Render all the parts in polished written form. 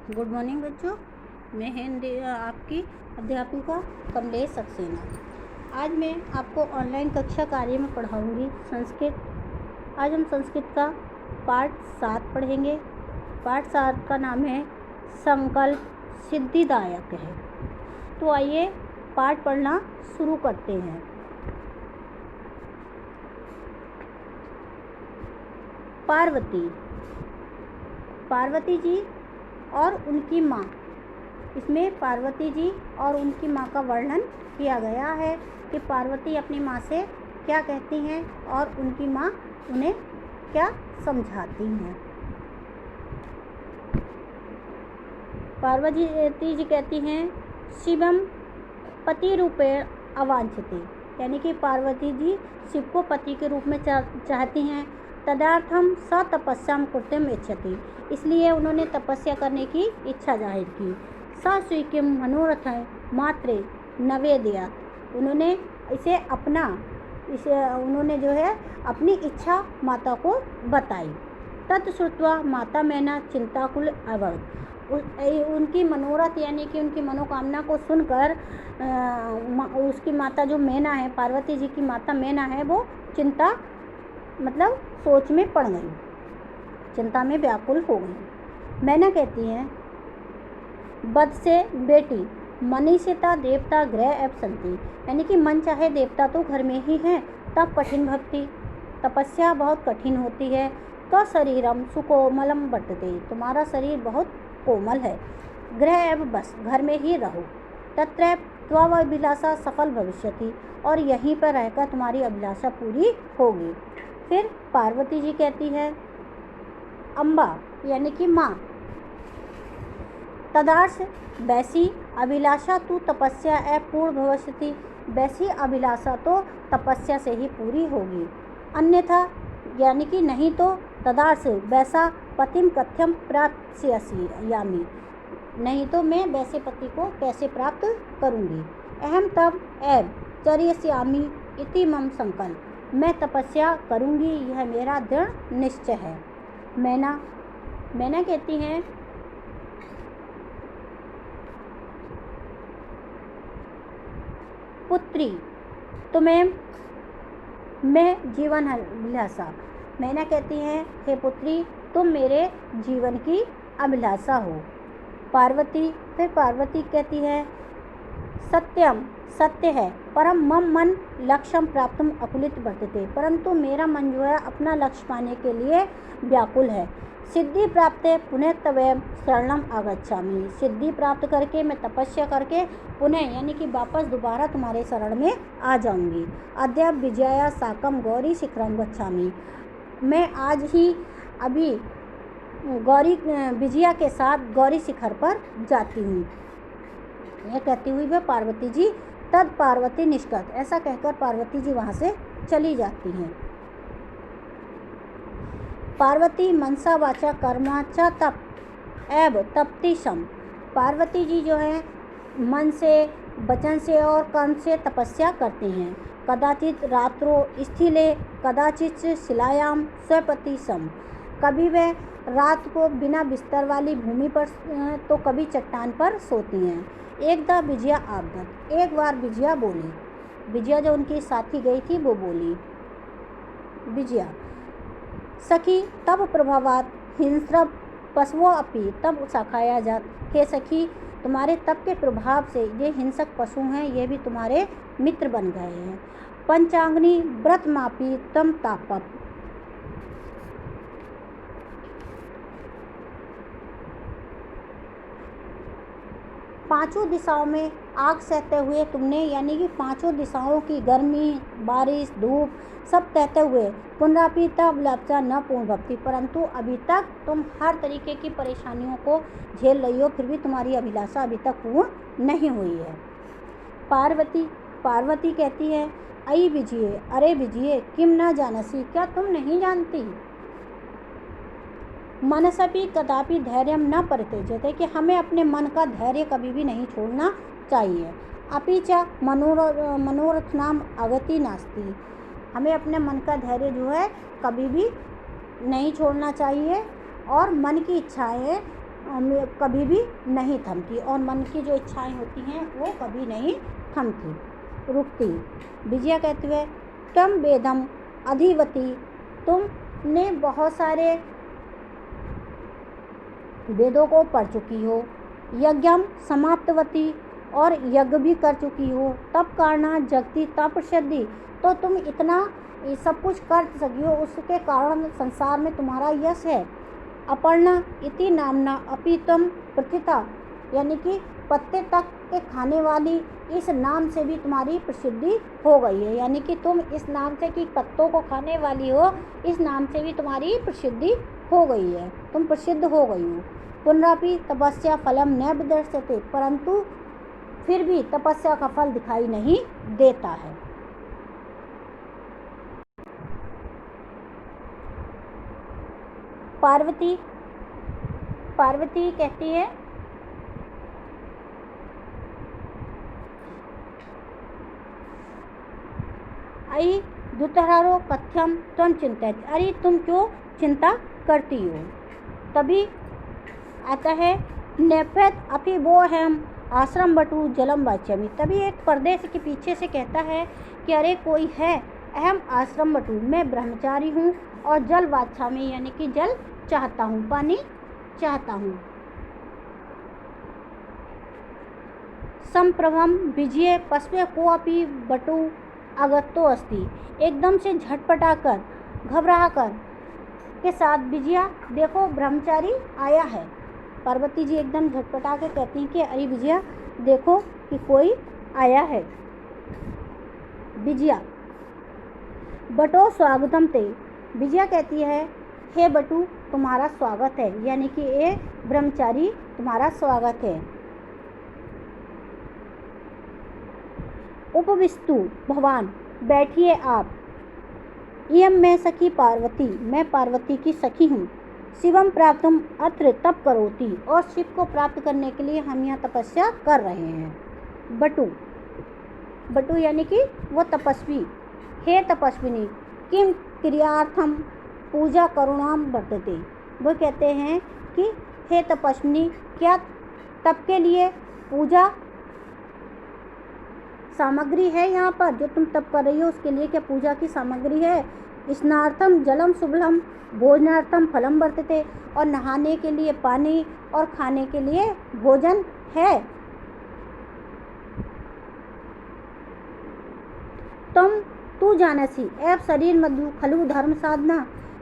Good morning बच्चों, मैं हिंदी आपकी अध्यापिका कमलेश सक्सेना। आज मैं आपको ऑनलाइन कक्षा कार्य में पढ़ाऊंगी संस्कृत। आज हम संस्कृत का पाठ 7 पढ़ेंगे। पाठ 7 का नाम है संकल्प सिद्धिदायक है। तो आइए पाठ पढ़ना शुरू करते हैं। पार्वती जी और उनकी माँ। इसमें पार्वती जी और उनकी माँ का वर्णन किया गया है कि पार्वती अपनी माँ से क्या कहती हैं और उनकी माँ उन्हें क्या समझाती हैं। पार्वती जी कहती हैं शिवम पति रूपेण अवांछते, यानी कि पार्वती जी शिव को पति के रूप में चाहती हैं। तदर्थम स तपस्याम कृत्यम इच्छति, इसलिए उन्होंने तपस्या करने की इच्छा जाहिर की। स स्वीकिम मनोरथ मात्रे नवेदया, उन्होंने जो है अपनी इच्छा माता को बताई। तत्श्रुत्वा माता मैना चिंताकुल अभवत्, उनकी मनोरथ यानी कि उनकी मनोकामना को सुनकर उसकी माता जो मैना है, पार्वती जी की माता मैना है, वो चिंता मतलब सोच में पड़ गई, चिंता में व्याकुल हो गई। मैना कहती हैं बद से बेटी मनीषिता देवता गृह एव संति, यानी कि मन चाहे देवता तो घर में ही हैं, तब कठिन भक्ति तपस्या बहुत कठिन होती है। तो शरीरम सुकोमलम बटते, तुम्हारा शरीर बहुत कोमल है। गृह एव बस, घर में ही रहो। तत्र त्वव अभिलाषा सफल भविष्यति, और यहीं पर रहकर तुम्हारी अभिलाषा पूरी होगी। फिर पार्वती जी कहती है अम्बा यानी कि माँ, तदार्थ वैसी अभिलाषा तू तपस्या पूर्ण भविष्यति, वैसी अभिलाषा तो तपस्या से ही पूरी होगी। अन्यथा यानी कि नहीं तो तदार्थ वैसा पतिम कथ्यम प्राप्स्यामि, नहीं तो मैं वैसे पति को कैसे प्राप्त करूँगी। अहम तब एव चर्यस्यामि इति मम संकल्प, मैं तपस्या करूँगी, यह मेरा दृढ़ निश्चय है। मैना कहती हैं पुत्री तुम्हें मैं जीवन अभिलाषा, मैना कहती हैं हे पुत्री तुम मेरे जीवन की अभिलाषा हो। फिर पार्वती कहती है सत्यम सत्य है, परम मम मन लक्ष्यम प्राप्तुम अकुलित वर्तते, परंतु मेरा मन जो है अपना लक्ष्य पाने के लिए व्याकुल है। सिद्धि प्राप्त पुनः तवैव शरणम आगच्छामि, सिद्धि प्राप्त करके मैं तपस्या करके पुनः यानी कि वापस दोबारा तुम्हारे शरण में आ जाऊंगी। अद्य विजया साकम गौरी शिखरम गच्छामि, मैं आज ही अभी विजया के साथ गौरी शिखर पर जाती हूँ। यह कहती हुई वह पार्वती जी तद पार्वती निष्कट, ऐसा कहकर पार्वती जी वहाँ से चली जाती हैं। पार्वती मनसा वाचा कर्मा च तप एव तप्ति सम, पार्वती जी जो है मन से वचन से और कर्म से तपस्या करती हैं। कदाचित रात्रो स्थिले कदाचित शिलायाम स्वपति सम, कभी वह रात को बिना बिस्तर वाली भूमि पर तो कभी चट्टान पर सोती हैं। एकदा विजया आबदत, एक बार विजया बोली, विजया जो उनकी साथी गई थी वो बोली विजया सखी तब प्रभावात हिंस्र पशुओं अपी तब सखाया जात, हे सखी तुम्हारे तप के प्रभाव से ये हिंसक पशु हैं, ये भी तुम्हारे मित्र बन गए हैं। पंचांगनी व्रत मापी तम तापप, पांचों दिशाओं में आग सहते हुए तुमने, यानी कि पांचों दिशाओं की गर्मी बारिश धूप सब सहते हुए पुनरापि तब लप्सा न पूर्ण भक्ति, परंतु अभी तक तुम हर तरीके की परेशानियों को झेल रही हो, फिर भी तुम्हारी अभिलाषा अभी तक पूर्ण नहीं हुई है। पार्वती कहती है अई विजये, अरे विजये किम न जानसी, क्या तुम नहीं जानती। मनसपि कदापि धैर्य न परित्यज्यते, कि हमें अपने मन का धैर्य कभी भी नहीं छोड़ना चाहिए। अपि च मनोरथ नाम अगति नास्ति, हमें अपने मन का धैर्य जो है कभी भी नहीं छोड़ना चाहिए, और मन की इच्छाएं कभी भी नहीं थमती, और मन की जो इच्छाएं होती हैं वो कभी नहीं थमती, रुकती। विजया कहती है, त्वम वेदम अधिवती, तुमने बहुत सारे वेदों को पढ़ चुकी हो। यज्ञम समाप्तवती, और यज्ञ भी कर चुकी हो। तप कारणात जगती तप सिद्धि, तो तुम इतना ये सब कुछ कर सकी हो, उसके कारण संसार में तुम्हारा यश है। अपर्णा इति नामना अपि त्वं प्रथिता, यानी कि पत्ते तक के खाने वाली इस नाम से भी तुम्हारी प्रसिद्धि हो गई है, यानी कि तुम इस नाम से कि पत्तों को खाने वाली हो, इस नाम से भी तुम्हारी प्रसिद्धि हो गई है, तुम प्रसिद्ध हो गई हो। पुनरापि तपस्या फलम न विदर्श्यते, परंतु फिर भी तपस्या का फल दिखाई नहीं देता है। पार्वती कहती है, अयि दुतहरो कथ्यम त्वं चिंतित, अरे तुम क्यों चिंता करती हो। तभी आता है, नेपथ अपि वो हम आश्रम बटू जलम वाच्यमी, तभी एक पर्दे के पीछे से कहता है कि अरे कोई है, अहम आश्रम बटू, मैं ब्रह्मचारी हूँ और जल वाच्छामी, यानी कि जल चाहता हूँ, पानी चाहता हूँ। संप्रभम विजय पश्वे को अपि बटू अगत्तो अस्ति, एकदम से झटपटाकर घबराकर के साथ विजया देखो ब्रह्मचारी आया है। पार्वती जी एकदम झटपटा के कहती हैं कि अरे विजया देखो कि कोई आया है। विजया बटो स्वागतम ते, विजया कहती है, हे बटू तुम्हारा स्वागत है, यानी कि ये ब्रह्मचारी तुम्हारा स्वागत है। उपविष्टु भवान, बैठिए आप। इयम मैं सखी पार्वती, मैं पार्वती की सखी हूँ। शिवम प्राप्तम अत्र तप करोति, और शिव को प्राप्त करने के लिए हम यहाँ तपस्या कर रहे हैं। बटू यानी कि वो तपस्वी। हे तपस्विनी किम क्रियार्थम पूजा करुणाम वर्तते, वो कहते हैं कि हे तपस्विनी, क्या तप के लिए पूजा सामग्री है, यहाँ पर जो तुम तप कर रही हो उसके लिए क्या पूजा की सामग्री है। स्नार्थम जलम शुभलम भोजनार्थम फलम वर्तते, और नहाने के लिए पानी और खाने के लिए भोजन है। तू जानसी एव शरीर मधु खलु धर्म साधना,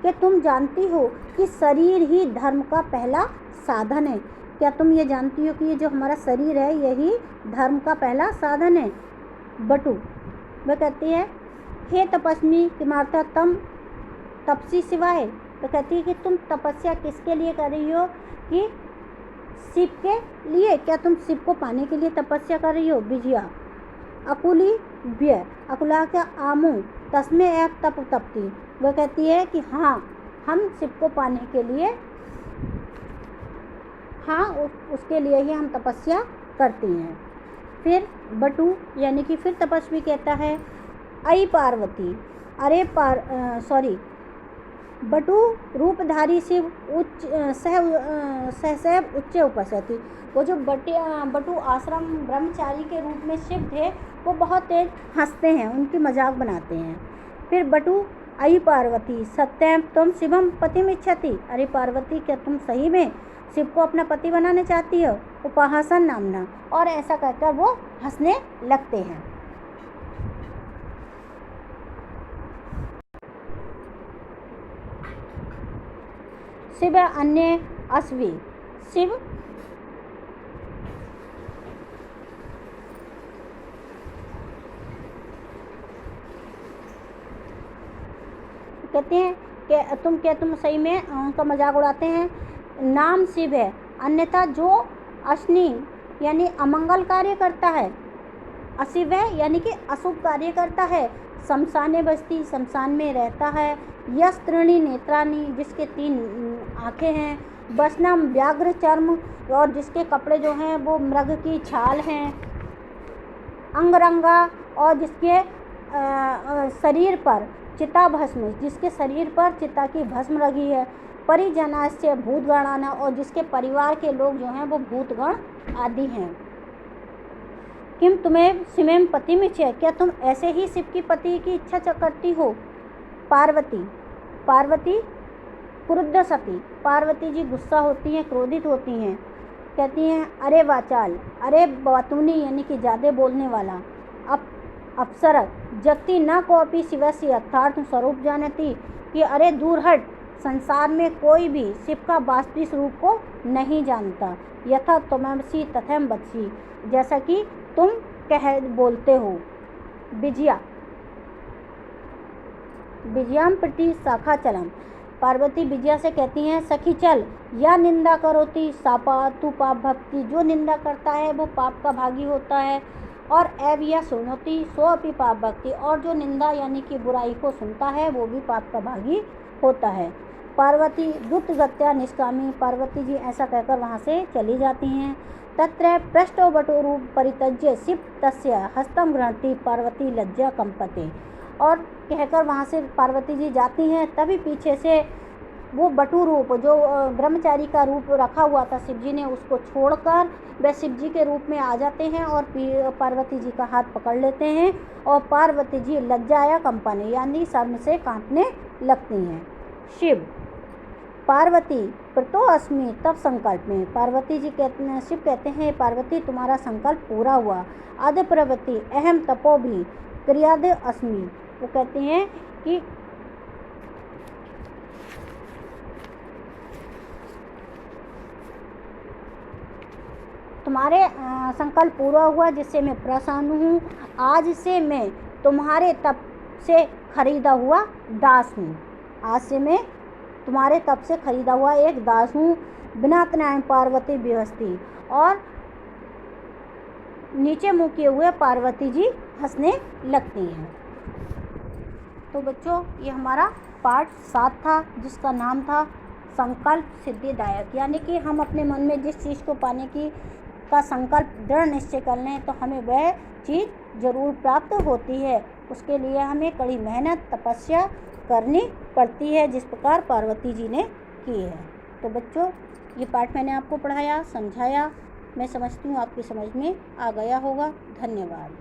कि तुम जानती हो कि शरीर ही धर्म का पहला साधन है। क्या तुम ये जानती हो कि ये जो हमारा शरीर है यही धर्म का पहला साधन है। बटू वह कहती है, हे तपस्वी किमार्था तम तपसी शिवाय, तो कहती है कि तुम तपस्या किसके लिए कर रही हो, कि शिव के लिए, क्या तुम शिव को पाने के लिए तपस्या कर रही हो। विजया अकुली व्यय अकुला का आमू तस्मे एक तप तपती, वह कहती है कि हाँ हम शिव को पाने के लिए, हाँ उसके लिए ही हम तपस्या करती हैं। फिर बटू यानी कि फिर तपस्वी कहता है, अई पार्वती, अरे बटू रूपधारी शिव उच्च सहसैव उच्च उपस्थिति, वो जो बटू आश्रम ब्रह्मचारी के रूप में शिव थे वो बहुत तेज हंसते हैं, उनकी मजाक बनाते हैं। फिर बटू अई पार्वती सत्यम तुम शिवम पतिम इच्छति, अरे पार्वती क्या तुम सही में शिव को अपना पति बनाना चाहती हो। उपहासन नामना, और ऐसा कहकर वो हंसने लगते हैं। शिव अन्य अस्वी, शिव कहते हैं कि तुम सही में उनका मजाक उड़ाते हैं। नाम शिव है, अन्यथा जो अश्नी यानी अमंगल कार्य करता है, अशिव है यानी कि अशुभ कार्य करता है। शमशाने बस्ती, शमशान में रहता है। यश त्रीणी नेत्रानी, जिसके 3 आँखें हैं। वसनम व्याघ्र चर्म, और जिसके कपड़े जो हैं वो मृग की छाल हैं। अंगरंगा, और जिसके शरीर पर चिता भस्म, जिसके शरीर पर चिता की भस्म लगी है। परिजनस्य भूतगणानां, और जिसके परिवार के लोग जो हैं वो भूतगण आदि हैं। किम तुम्हें शिवेम पति में छे, क्या तुम ऐसे ही शिव की पति की इच्छा करती हो। पार्वती क्रुद्ध सती, पार्वती जी गुस्सा होती हैं, क्रोधित होती हैं, कहती हैं अरे वाचाल, अरे बातूनी यानी कि ज़्यादा बोलने वाला, अप्सर जगती न कोपी शिवस्य यथार्थ स्वरूप जानती, कि अरे दूर हट, संसार में कोई भी शिव का वास्तविक स्वरूप को नहीं जानता। यथा त्वमसि तथैव वदसि, जैसा कि तुम बोलते हो। विजयाम प्रति शाखा चलम, पार्वती विजया से कहती हैं सखी चल, या निंदा करोति सापा तू पाप भक्ति, जो निंदा करता है वो पाप का भागी होता है। और एव या सुनोति सो अपि पाप भक्ति, और जो निंदा यानी कि बुराई को सुनता है वो भी पाप का भागी होता है। पार्वती द्रुत गत्या निष्कामी, पार्वती जी ऐसा कहकर वहाँ से चली जाती हैं। तत्र पृष्ठो बटोरूप परित्यज्य शिव तस्य हस्तम गृह्णाति, पार्वती लज्जा कंपते, और कहकर वहाँ से पार्वती जी जाती हैं। तभी पीछे से वो बटु रूप, जो ब्रह्मचारी का रूप रखा हुआ था शिव जी ने, उसको छोड़कर वे शिव जी के रूप में आ जाते हैं और पार्वती जी का हाथ पकड़ लेते हैं, और पार्वती जी लज्जाया कंपने यानी शर्म से कांपने लगती हैं। शिव पार्वती प्रतो अस्मि तब संकल्प में, पार्वती जी कहते हैं, शिव कहते हैं पार्वती तुम्हारा संकल्प पूरा हुआ। आद्य प्रवृत्ति अहम तपो भी क्रियाद अस्मि, वो कहते हैं कि तुम्हारे संकल्प पूरा हुआ जिससे मैं प्रसन्न हूँ। आज से मैं तुम्हारे तप से खरीदा हुआ दास हूँ, आज से मैं तुम्हारे तप से खरीदा हुआ एक दास हूँ। बिना तनाय पार्वती व्यवस्थी, और नीचे मुँह किए हुए पार्वती जी हंसने लगती हैं। तो बच्चों ये हमारा पार्ट 7 था, जिसका नाम था संकल्प सिद्धिदायक, यानी कि हम अपने मन में जिस चीज़ को पाने का संकल्प दृढ़ निश्चय कर लें तो हमें वह चीज़ ज़रूर प्राप्त होती है। उसके लिए हमें कड़ी मेहनत तपस्या करनी पड़ती है, जिस प्रकार पार्वती जी ने की है। तो बच्चों ये पाठ मैंने आपको पढ़ाया, समझाया, मैं समझती हूँ आपकी समझ में आ गया होगा। धन्यवाद।